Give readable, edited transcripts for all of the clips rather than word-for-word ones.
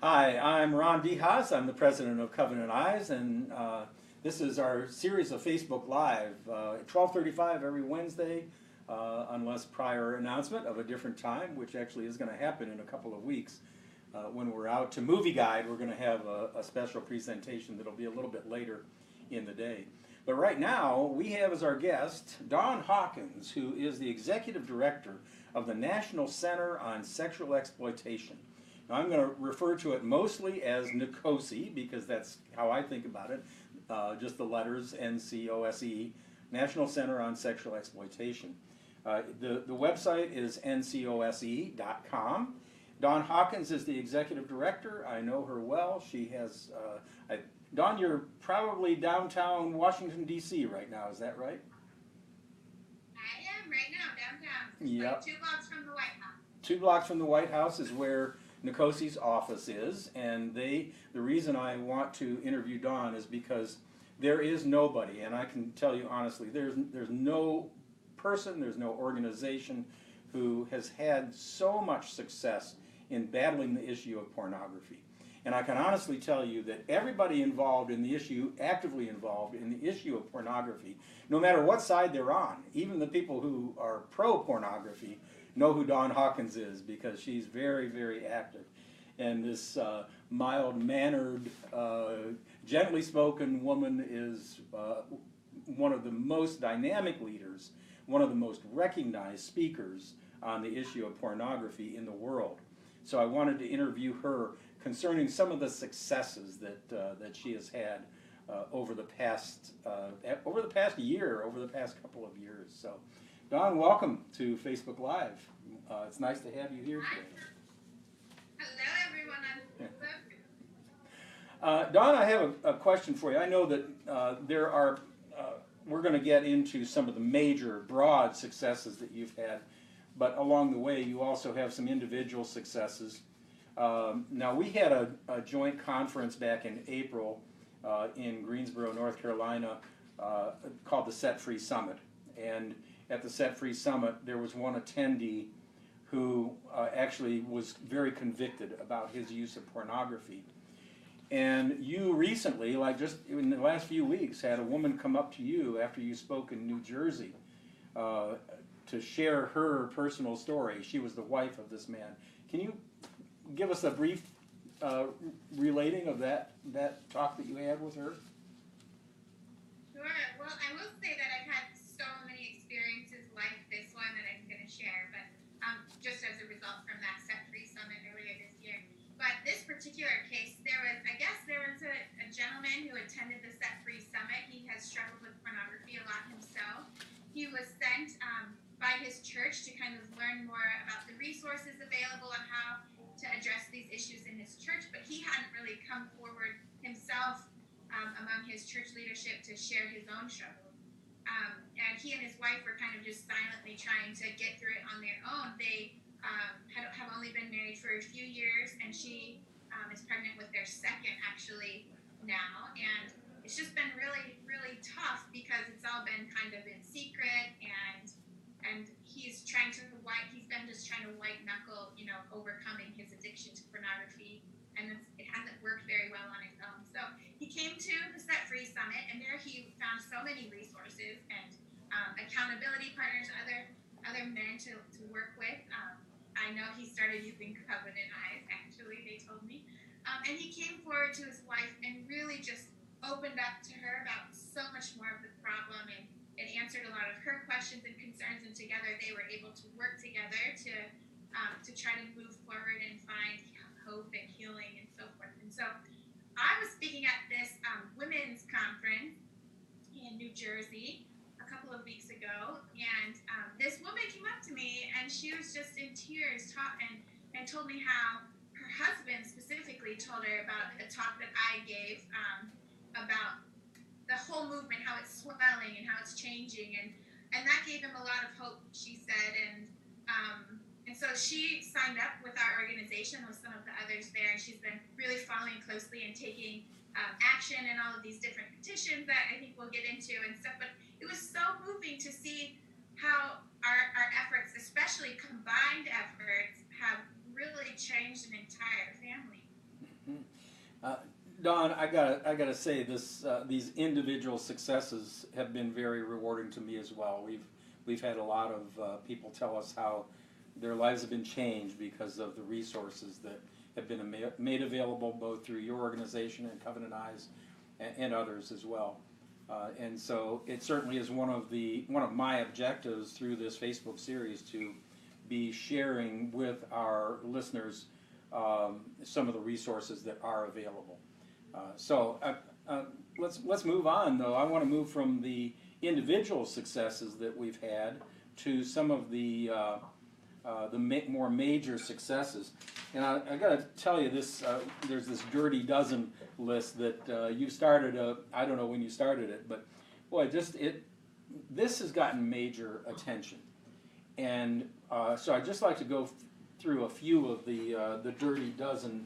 Hi, I'm Ron D. Haas. I'm the president of Covenant Eyes, and this is our series of Facebook Live at 12:35 every Wednesday, unless prior announcement of a different time, which actually is going to happen in a couple of weeks. When we're out to Movie Guide, we're going to have a special presentation that'll be a little bit later in the day. But right now, we have as our guest Dawn Hawkins, who is the executive director of the National Center on Sexual Exploitation. Now, I'm going to refer to it mostly as NCOSE because that's how I think about it, just the letters NCOSE, National Center on Sexual Exploitation. The website is ncose.com. Dawn Hawkins is the executive director. I know her well. She has, Dawn, you're probably downtown Washington, D.C. right now, is that right? I am right now downtown. Yep. Like 2 blocks from the White House. 2 blocks from the White House is where NCOSE's office is, and the reason I want to interview Dawn is because there is nobody, and I can tell you honestly, there's no person, there's no organization who has had so much success in battling the issue of pornography. And I can honestly tell you that everybody involved in the issue, actively involved in the issue of pornography, no matter what side they're on, even the people who are pro-pornography, know who Dawn Hawkins is because she's very, very active. And this mild-mannered, gently spoken woman is one of the most dynamic leaders, one of the most recognized speakers on the issue of pornography in the world. So I wanted to interview her concerning some of the successes that she has had over the past year, over the past couple of years. So, Dawn, welcome to Facebook Live. It's nice to have you here today. Hello, everyone. Dawn, I have a question for you. I know that we're going to get into some of the major, broad successes that you've had, but along the way, you also have some individual successes. Now, we had a joint conference back in April in Greensboro, North Carolina, called the Set Free Summit. And at the Set Free Summit, there was one attendee who actually was very convicted about his use of pornography. And you recently, like just in the last few weeks, had a woman come up to you after you spoke in New Jersey to share her personal story. She was the wife of this man. Can you give us a brief relating of that talk that you had with her? Sure. Well, I will say that I've had so many experiences like this one that I'm going to share, but just as a result from that Set Free Summit earlier this year. But this particular case, there was a gentleman who attended the Set Free Summit. He has struggled with pornography a lot himself. He was sent by his church to kind of learn more about the resources available and how to address these issues in his church, but he hadn't really come forward himself among his church leadership to share his own struggle. And he and his wife were kind of just silently trying to get through it on their own. They have only been married for a few years, and she is pregnant with their second actually now. And it's just been really, really tough because it's all been kind of in secret, and he's been just trying to white knuckle, overcoming his addiction to pornography, and it hasn't worked very well on its own. So he came to the Set Free Summit, and there he found so many resources and accountability partners, other men to work with. I know he started using Covenant Eyes, actually, they told me. And he came forward to his wife and really just opened up to her about so much more of the problem, and it answered a lot of her questions and concerns, and together they were able to work together to try to move forward and find hope and healing and so forth. And so I was speaking at this women's conference in New Jersey a couple of weeks ago, and this woman came up to me, and she was just in tears and told me how her husband specifically told her about a talk that I gave about the whole movement, how it's swelling and how it's changing, and that gave him a lot of hope, she said, and so she signed up with our organization with some of the others there, and she's been really following closely and taking action in all of these different petitions that I think we'll get into and stuff. But it was so moving to see how our efforts, especially combined efforts, have really changed an entire family. Don, I gotta say this. These individual successes have been very rewarding to me as well. We've had a lot of people tell us how their lives have been changed because of the resources that have been made available both through your organization and Covenant Eyes and others as well. And so it certainly is one of my objectives through this Facebook series to be sharing with our listeners some of the resources that are available. Let's move on though. I want to move from the individual successes that we've had to some of the more major successes. And I got to tell you this, there's this Dirty Dozen list that you started, I don't know when you started it, but boy, this has gotten major attention. And so I'd just like to go through a few of the Dirty Dozen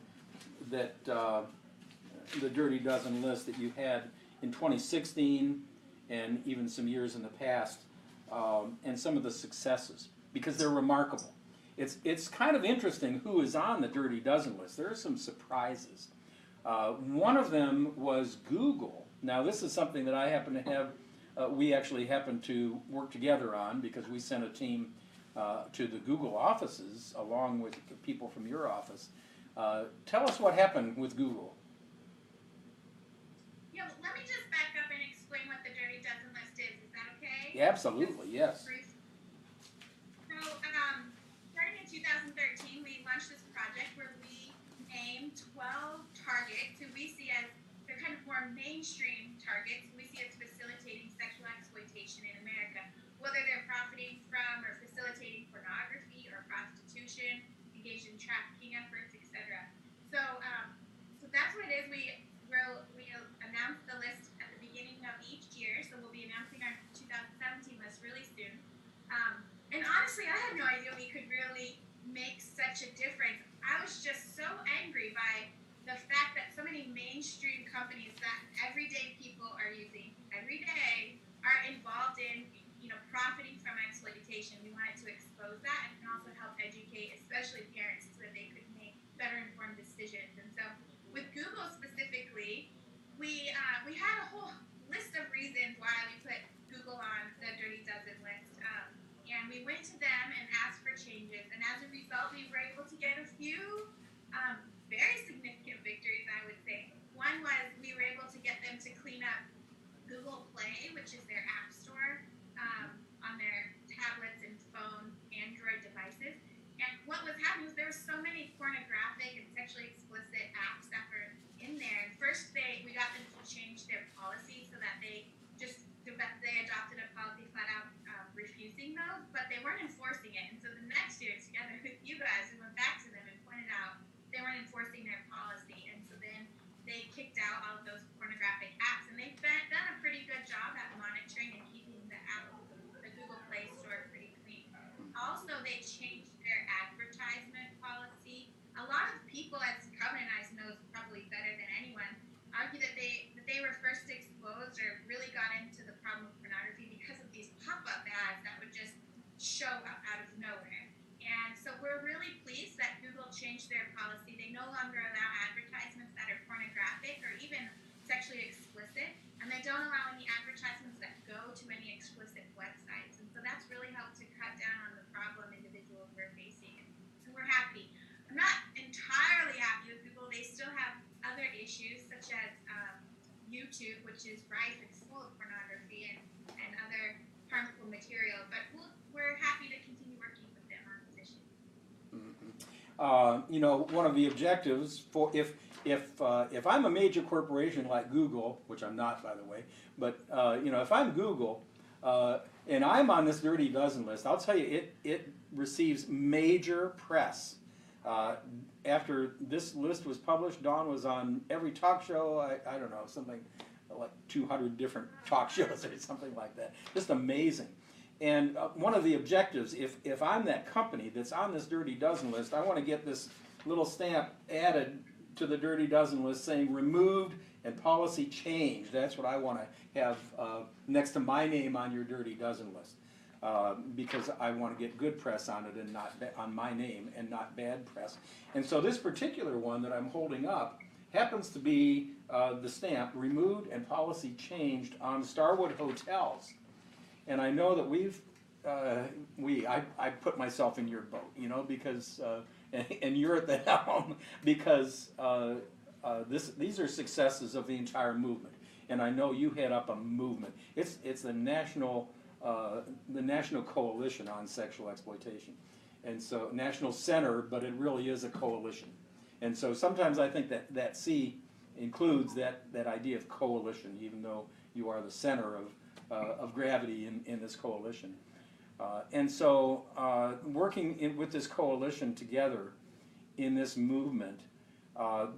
the Dirty Dozen list that you had in 2016 and even some years in the past, and some of the successes, because they're remarkable. It's kind of interesting who is on the Dirty Dozen list. There are some surprises. One of them was Google. Now this is something that I happen to have, we actually happen to work together on because we sent a team to the Google offices along with people from your office. Tell us what happened with Google. Yeah, well, let me just back up and explain what the Dirty Dozen list is. Is that okay? Yeah, absolutely, yes. So, starting in 2013, we launched this project where we named 12 targets who we see as the kind of more mainstream targets we see as facilitating sexual exploitation in America, whether they're profiting from or facilitating pornography or prostitution, engaged in trafficking efforts, etc. So that's what it is. We announce the list at the beginning of each year, so we'll be announcing our 2017 list really soon. And honestly, I had no idea we could really make such a difference. I was just so angry by the fact that so many mainstream companies that everyday people are using every day are involved in, profiting from exploitation. We wanted to expose that and also help educate, especially parents, so that they could make better informed decisions. And so, with Google specifically, we had a whole list of reasons why we put Google on the Dirty Dozen list. And we went to them and asked for changes. And as a result, we were able to get a few very significant victories, I would say. One was we were able to get them to clean up Google Play, which is their app store, on their tablets and phone Android devices. And what was happening was there were so many pornographic and sexually explicit apps that were in there. And first we got them to change their policy so that they adopted a policy flat out refusing those, but they weren't enforcing it. And so the next year, together with you guys, we went back to them and pointed out they weren't enforcing their policy. And so then they kicked out all of those pornographic apps. And they've done a pretty good job at monitoring and keeping the Google Play Store pretty clean. Also, they changed their advertisement policy. A lot of people, as Covenant Eyes knows probably better than anyone, argue that they were first exposed or really got into the problem of pornography because of these pop-up ads that would just show up out of nowhere. And so we're really pleased that Google changed their policy. They no longer allow advertisements that are pornographic or even sexually explicit, and they don't allow any advertisements that go to any explicit websites. And so that's really helped to cut down on the problem individuals were facing. And we're happy. I'm not entirely happy with Google. They still have other issues, such as YouTube, which is rife and full of pornography and other harmful material. But we're happy to continue working with them on this issue. Mm-hmm. One of the objectives for if I'm a major corporation like Google, which I'm not, by the way, but if I'm Google and I'm on this Dirty Dozen list, I'll tell you it receives major press. After this list was published, Dawn was on every talk show, I don't know, something like 200 different talk shows or something like that. Just amazing. And one of the objectives, if I'm that company that's on this Dirty Dozen list, I want to get this little stamp added to the Dirty Dozen list saying removed and policy changed. That's what I want to have next to my name on your Dirty Dozen list. Because I want to get good press on it and not on my name and not bad press. And so this particular one that I'm holding up happens to be the stamp removed and policy changed on Starwood hotels. And I know that I put myself in your boat, you know, because, and you're at the helm, because these are successes of the entire movement. And I know you head up a movement. It's the national coalition on sexual exploitation. And so, National Center, but it really is a coalition. And so sometimes I think that C includes that idea of coalition, even though you are the center of gravity in this coalition. And so working with this coalition together in this movement,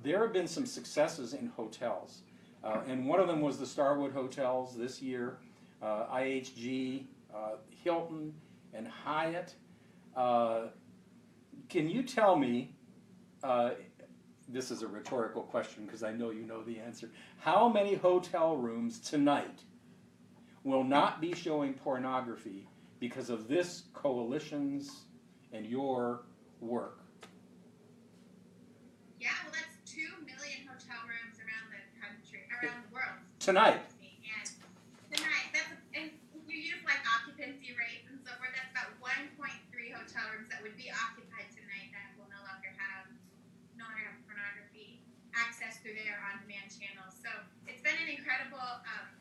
there have been some successes in hotels. And one of them was the Starwood Hotels this year, IHG, Hilton, and Hyatt. Can you tell me, this is a rhetorical question because I know you know the answer, how many hotel rooms tonight will not be showing pornography because of this coalition's and your work? Yeah, well, that's 2 million hotel rooms around the country, around the world. Tonight. And tonight, and you use like occupancy rates and so forth, that's about 1.3 hotel rooms that would be occupied tonight that will no longer have pornography access through their on-demand channels. So it's been an incredible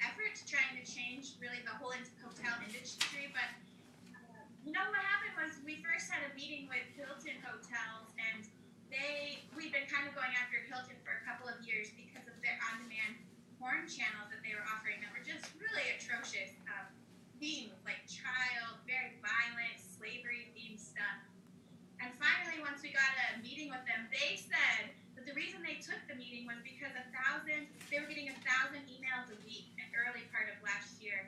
effort trying to change really the whole hotel industry. But you know what happened was we first had a meeting with Hilton Hotels, and we've been kind of going after Hilton for a couple of years because of their on-demand porn channels that they were offering that were just really atrocious themes, like child, very violent, slavery-themed stuff. And finally, once we got a meeting with them, they said that the reason they took the meeting was because they were getting 1,000 emails a week in the early part of last year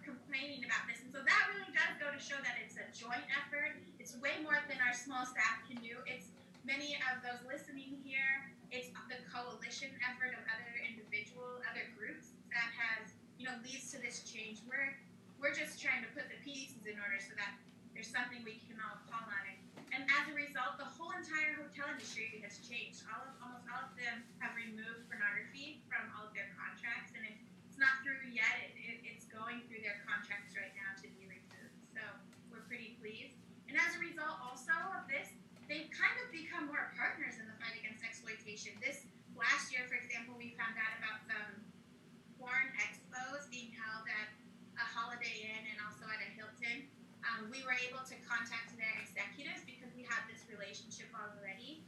complaining about this. And so that really does go to show that it's a joint effort. It's way more than our small staff can do. It's many of those listening here. It's the coalition effort of other groups that leads to this change. We're just trying to put the pieces in order so that there's something we can all call on it. And as a result, the whole entire hotel industry has changed. Almost all of them have removed pornography from all of their contracts, and it's not through yet. It's going through their contracts right now to be removed. So we're pretty pleased. And as a result also of this, they've kind of become more partners in the fight against exploitation. This last year, for example, we found out about some porn expos being held at a Holiday Inn and also at a Hilton. We were able to contact their executives because we had this relationship already.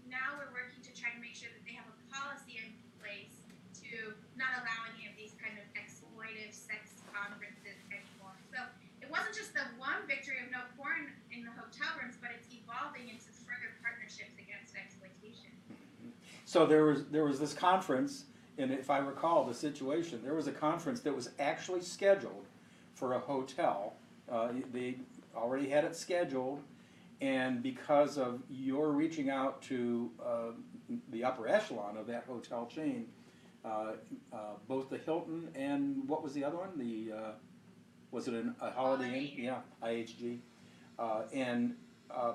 Now we're working to try to make sure that they have a policy in place to not allow any of these kind of exploitive sex conferences anymore. So it wasn't just the one victory of no porn in the hotel rooms, but it's evolving into further partnerships against exploitation. So there was this conference, and if I recall the situation, there was a conference that was actually scheduled for a hotel. They already had it scheduled, and because of your reaching out to the upper echelon of that hotel chain, both the Hilton and what was the other one? Was it a Holiday Inn? Yeah, IHG. And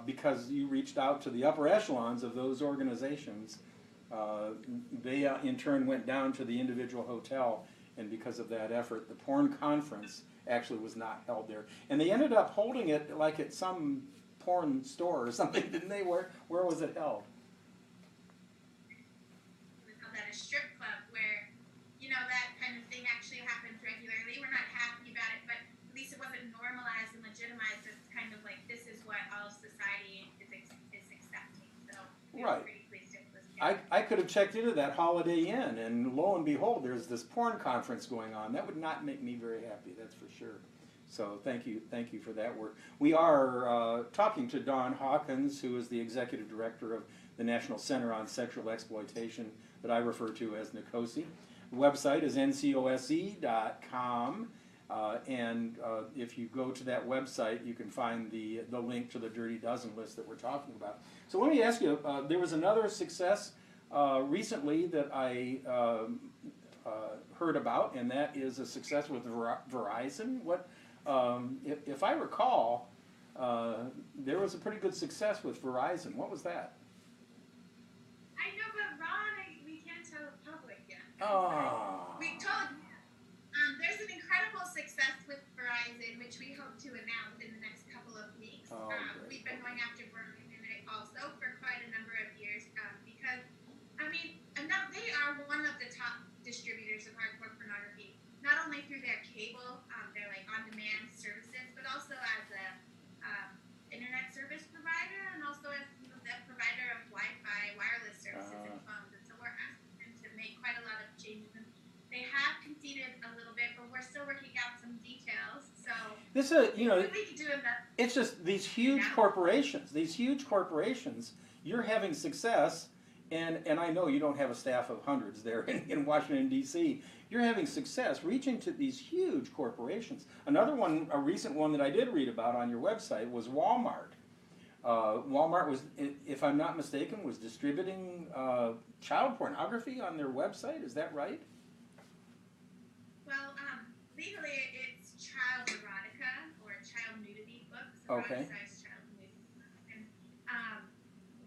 because you reached out to the upper echelons of those organizations, they in turn went down to the individual hotel, and because of that effort, the porn conference actually was not held there. And they ended up holding it like at some porn store or something, didn't they? Where was it held? It was held at a strip club where, that kind of thing actually happens regularly. We're not happy about it, but at least it wasn't normalized and legitimized. It's kind of like this is what all of society is accepting. So we were pretty pleased it was good. I could have checked into that Holiday Inn, and lo and behold, there's this porn conference going on. That would not make me very happy, that's for sure. So thank you for that work. We are talking to Dawn Hawkins, who is the executive director of the National Center on Sexual Exploitation, that I refer to as NCOSE. The website is ncose.com, and if you go to that website, you can find the link to the Dirty Dozen list that we're talking about. So let me ask you, there was another success recently that I heard about, and that is a success with Verizon. If I recall, there was a pretty good success with Verizon. What was that? Oh. We told you. There's an incredible success with Verizon, which we hope to announce in the next couple of weeks. Oh, great. We've been going after Verizon also for quite a number of years because, I mean, enough, they are one of the top distributors of hardcore pornography, not only through their cable, their like on-demand services, but also as a internet service provider and also as the provider of Wi-Fi wireless services and phones. And so we're asking them to make quite a lot of changes. And they have conceded a little bit, but we're still working out some details. So this is, you know, we can do enough. it's just these huge corporations. These huge corporations. You're having success, and I know you don't have a staff of hundreds there in Washington D.C. You're having success reaching to these huge corporations. Another one, a recent one that I did read about on your website was Walmart. Walmart was, if I'm not mistaken, was distributing child pornography on their website. Is that right? Well, legally it's child erotica or child nudity books, Okay. eroticized child nudity books. And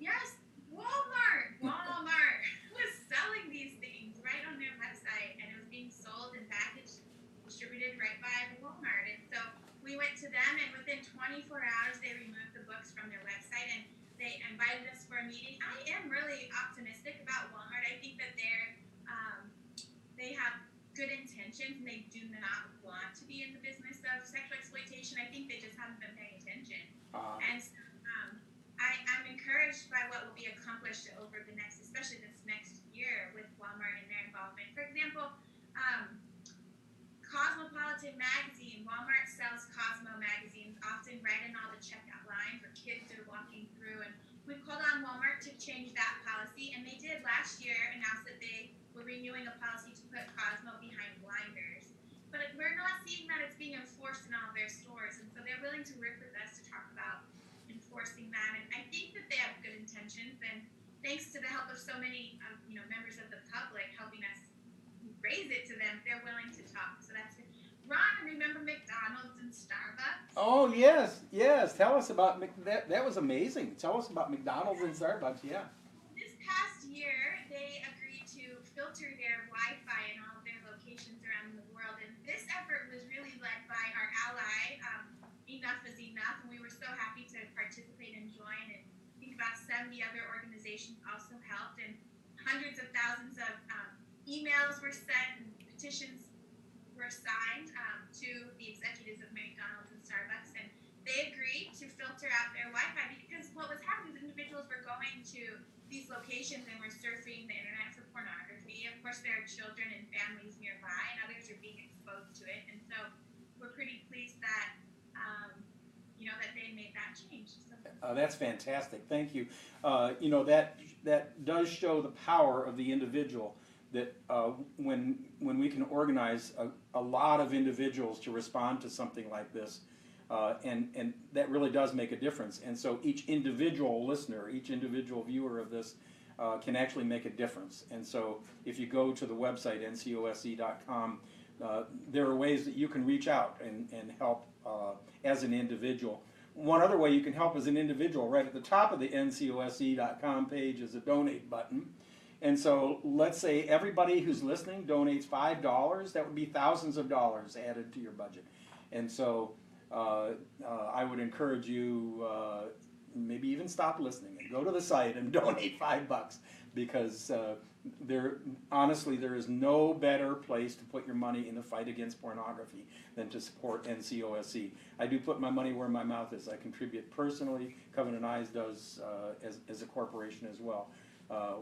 yes, Walmart was selling these things right on their website, and it was being sold and packaged, distributed right by the Walmart. And so we went to them, and within 24 hours they removed the books from their website, and they invited us for a meeting. I am really optimistic about Walmart. I think that they have good intentions, and they do not want to be in the business of sexual exploitation. I think they just haven't been paying attention. And so, I'm encouraged by what will be accomplished over the next, especially this next year with Walmart and their involvement. For example, Cosmopolitan magazine, Walmart sells Cosmo magazines often right in all the checkout lines where kids are walking through, and we've called on Walmart to change that policy, and they did last year announce that they were renewing a policy to put Cosmo behind blinders. But we're not seeing that it's being enforced in all their stores, and so they're willing to work with us to talk about enforcing that. And I think that they have good intentions, and thanks to the help of so many members of the public helping us raise it to them, they're willing to talk. So that's good. Ron, remember McDonald's and Starbucks? Oh yes, yes. Tell us about that. That was amazing. Tell us about McDonald's and Starbucks. Yeah. This past year, they agreed to filter their Wi-Fi in all of their locations around the world, and this effort was really led by our ally, Enough is Enough, and we were so happy to participate and join. And I think about 70 other organizations also helped, and hundreds of thousands of emails were sent and petitions were signed to the executives of McDonald's and Starbucks, and they agreed to filter out their Wi-Fi because what was happening is individuals were going to these locations and were surfing the internet for pornography. Of course, there are children and families nearby, and others are being exposed to it, and so we're pretty pleased that that they made that change. So. That's fantastic. Thank you. That does show the power of the individual. That when we can organize a lot of individuals to respond to something like this, and that really does make a difference. And so each individual listener, each individual viewer of this can actually make a difference. And so if you go to the website ncosc.com, there are ways that you can reach out and help as an individual. One other way you can help as an individual, right at the top of the ncosc.com page is a donate button. And so let's say everybody who's listening donates $5, that would be thousands of dollars added to your budget. And so I would encourage you, maybe even stop listening and go to the site and donate $5, because honestly, there is no better place to put your money in the fight against pornography than to support NCOSC. I do put my money where my mouth is. I contribute personally. Covenant Eyes does as a corporation as well.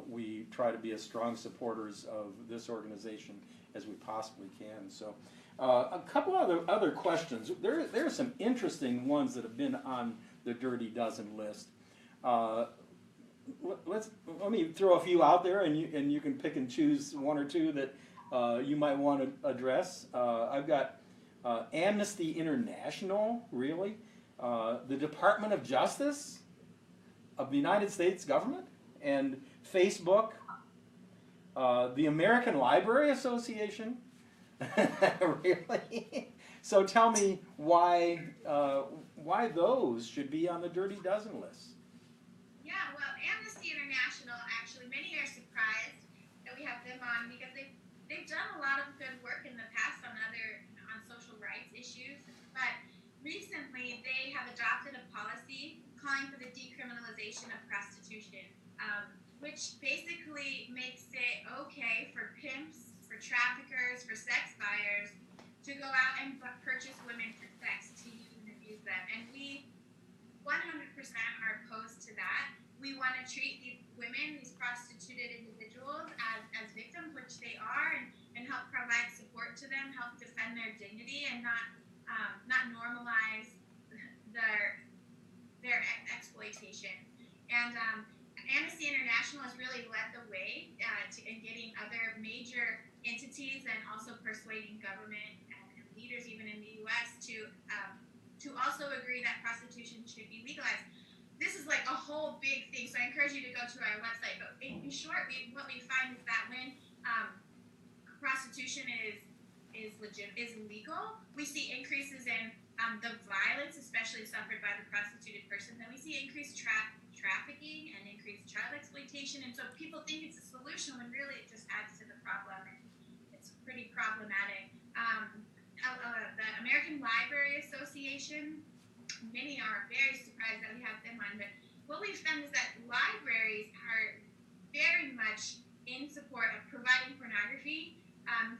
We try to be as strong supporters of this organization as we possibly can. So a couple other questions. There are some interesting ones that have been on the Dirty Dozen list. Let me throw a few out there, and you can pick and choose one or two that you might want to address. I've got Amnesty International, really, the Department of Justice of the United States government, and Facebook, the American Library Association. Really? So tell me why those should be on the Dirty Dozen list. Yeah, well, Amnesty International, actually, many are surprised that we have them on because legalization of prostitution, which basically makes it okay for pimps, for traffickers, for sex buyers to go out and purchase women for sex, to use and abuse them. And we 100% are opposed to that. We want to treat these women, these prostituted individuals, as victims, which they are, and help provide support to them, help defend their dignity, and not normalize their exploitation. And Amnesty International has really led the way in getting other major entities and also persuading government and leaders, even in the U.S., to also agree that prostitution should be legalized. This is like a whole big thing, so I encourage you to go to our website. But in short, what we find is that when prostitution is illegal, we see increases in the violence, especially suffered by the prostituted person. Then we see increased trafficking and increased child exploitation. And so people think it's a solution when really it just adds to the problem. And it's pretty problematic. The American Library Association, many are very surprised that we have them on, but what we've found is that libraries are very much in support of providing pornography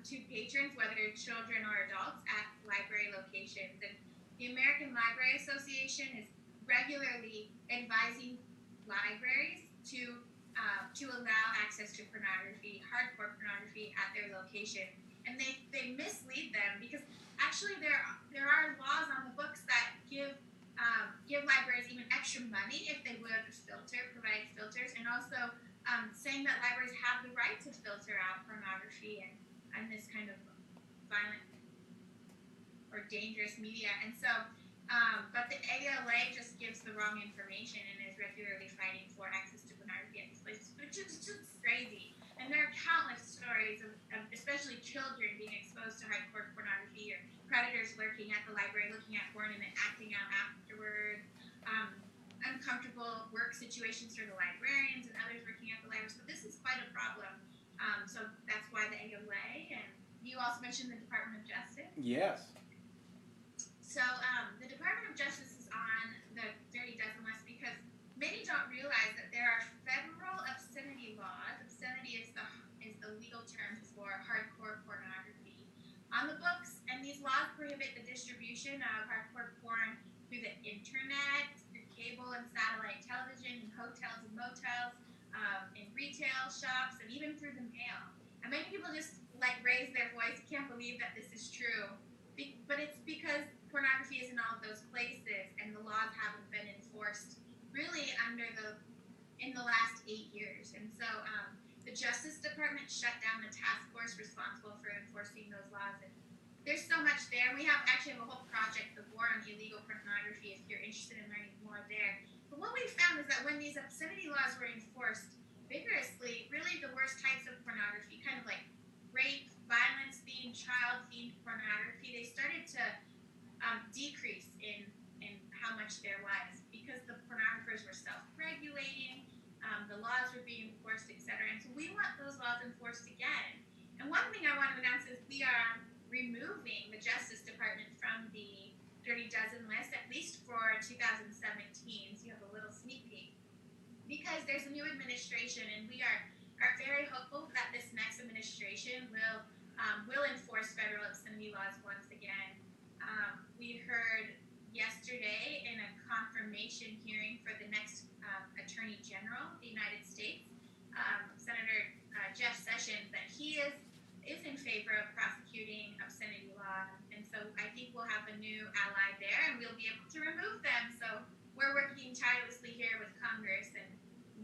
to patrons, whether children or adults, at library locations. And the American Library Association is regularly advising libraries to allow access to pornography, hardcore pornography, at their location. And they mislead them because actually there are laws on the books that give libraries even extra money if they would provide filters, and also saying that libraries have the right to filter out pornography and this kind of violent or dangerous media. And so, but the ALA just gives the wrong information and is regularly fighting for access to pornography at these places, which is just crazy. And there are countless stories of especially children being exposed to hardcore pornography, or predators lurking at the library, looking at porn and then acting out afterwards. Uncomfortable work situations for the librarians and others working at the library. So this is quite a problem. So that's why the ALA, and you also mentioned the Department of Justice. Yes. So the Department of Justice is on the Dirty Dozen list because many don't realize that there are federal obscenity laws. Obscenity is the legal term for hardcore pornography on the books, and these laws prohibit the distribution of hardcore porn through the internet, through cable and satellite television, in hotels and motels, in retail shops, and even through the mail. And many people just raise their voice, can't believe that this is true. But it's because pornography is in all of those places, and the laws haven't been enforced really in the last 8 years. And so the Justice Department shut down the task force responsible for enforcing those laws. And there's so much there. We actually have a whole project, The War on Illegal Pornography, if you're interested in learning more there. But what we found is that when these obscenity laws were enforced vigorously, really the worst types of pornography, kind of like rape, violence-themed, child-themed pornography, they started to decrease in how much there was, because the pornographers were self-regulating, the laws were being enforced, etc. And so we want those laws enforced again. And one thing I want to announce is we are removing the Justice Department from the Dirty Dozen list, at least for 2017. So you have a little sneak peek, because there's a new administration, and we are very hopeful that this next administration will enforce federal obscenity laws once again. We heard yesterday in a confirmation hearing for the next Attorney General of the United States, Senator Jeff Sessions, that he is in favor of prosecuting obscenity law. And so I think we'll have a new ally there, and we'll be able to remove them. So we're working tirelessly here with Congress and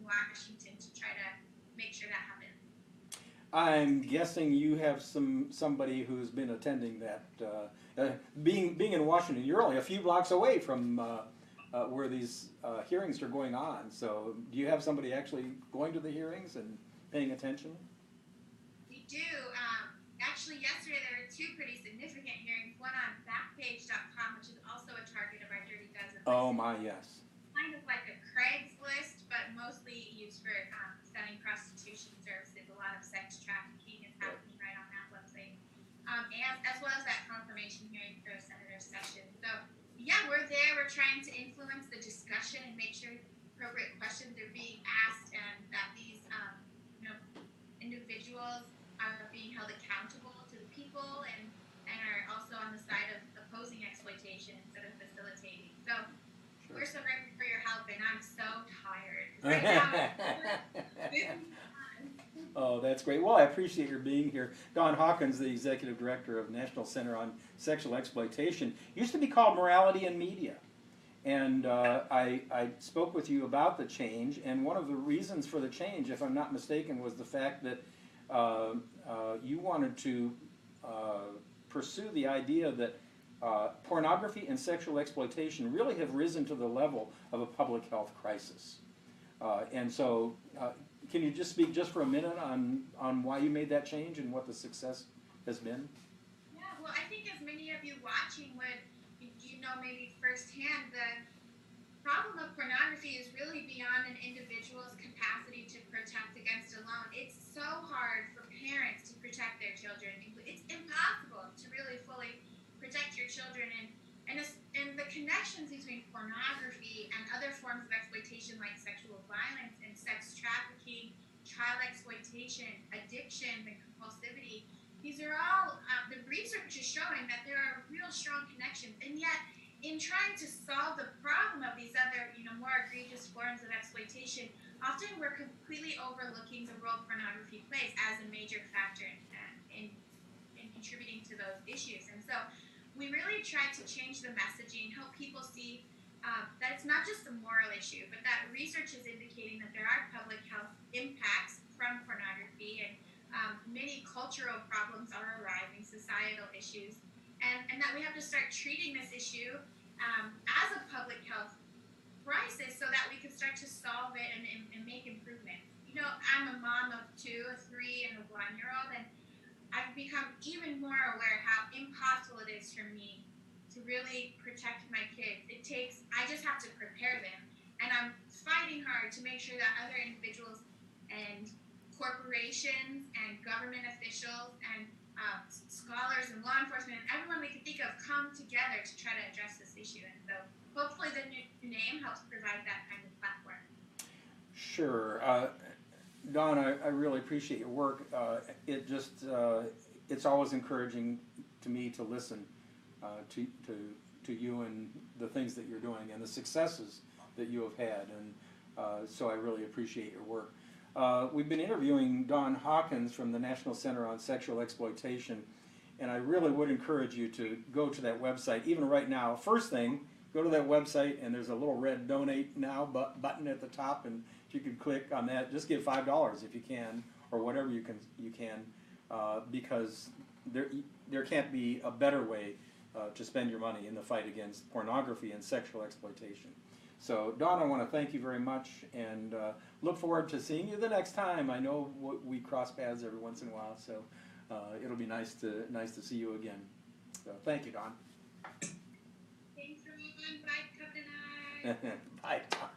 Washington to try to make sure that happens. I'm guessing you have somebody who's been attending that. Being in Washington, you're only a few blocks away from where these hearings are going on. So do you have somebody actually going to the hearings and paying attention? We do. Actually, yesterday there were two pretty significant hearings. One on Backpage.com, which is also a target of our Dirty Dozen. Oh my, yes. Kind of like a Craigslist, but mostly used for selling prostitution services. A lot of sex trafficking is happening right on that website, as well as that confirmation hearing for Senator Sessions. So yeah, we're there. We're trying to influence the discussion and make sure appropriate questions are being asked, and that these you know individuals are being held accountable to the people, and are also on the side of opposing exploitation instead of facilitating. So we're so grateful for your help, and I'm so tired 'cause right now. Oh, that's great. Well, I appreciate your being here. Dawn Hawkins, the Executive Director of National Center on Sexual Exploitation, used to be called Morality in Media. And I spoke with you about the change, and one of the reasons for the change, if I'm not mistaken, was the fact that you wanted to pursue the idea that pornography and sexual exploitation really have risen to the level of a public health crisis. And so, can you just speak just for a minute on why you made that change and what the success has been? Yeah, well, I think as many of you watching would, you know, maybe firsthand, the problem of pornography is really beyond an individual's capacity to protect against alone. It's so hard for parents to protect their children. It's impossible to really fully protect your children, and the connections between pornography and other forms of exploitation like sexual violence and sex trafficking, child exploitation, addiction, and compulsivity. These are all, the research is showing that there are real strong connections, and yet in trying to solve the problem of these other, more egregious forms of exploitation, often we're completely overlooking the role pornography plays as a major factor in contributing to those issues. And so we really try to change the messaging, help people see that it's not just a moral issue, but that research is indicating that there are public health impacts from pornography, and many cultural problems are arising, societal issues, and that we have to start treating this issue as a public health crisis so that we can start to solve it and make improvements. I'm a mom of 2, a 3, and a 1-year-old, and I've become even more aware how impossible it is for me to really protect my kids. I just have to prepare them. And I'm fighting hard to make sure that other individuals and corporations and government officials and scholars and law enforcement and everyone we can think of come together to try to address this issue. And so hopefully the new name helps provide that kind of platform. Sure. Dawn, I really appreciate your work. It's always encouraging to me to listen to you and the things that you're doing and the successes that you have had, and so I really appreciate your work. We've been interviewing Dawn Hawkins from the National Center on Sexual Exploitation, and I really would encourage you to go to that website, even right now. First thing, go to that website, and there's a little red Donate Now button at the top, and if you could click on that, just give $5 if you can, or whatever you can, because there can't be a better way to spend your money in the fight against pornography and sexual exploitation. So, Dawn, I want to thank you very much, and look forward to seeing you the next time. I know we cross paths every once in a while, so it'll be nice to see you again. So, thank you, Dawn. Thanks, everyone. Bye, Covenant. Bye, Dawn.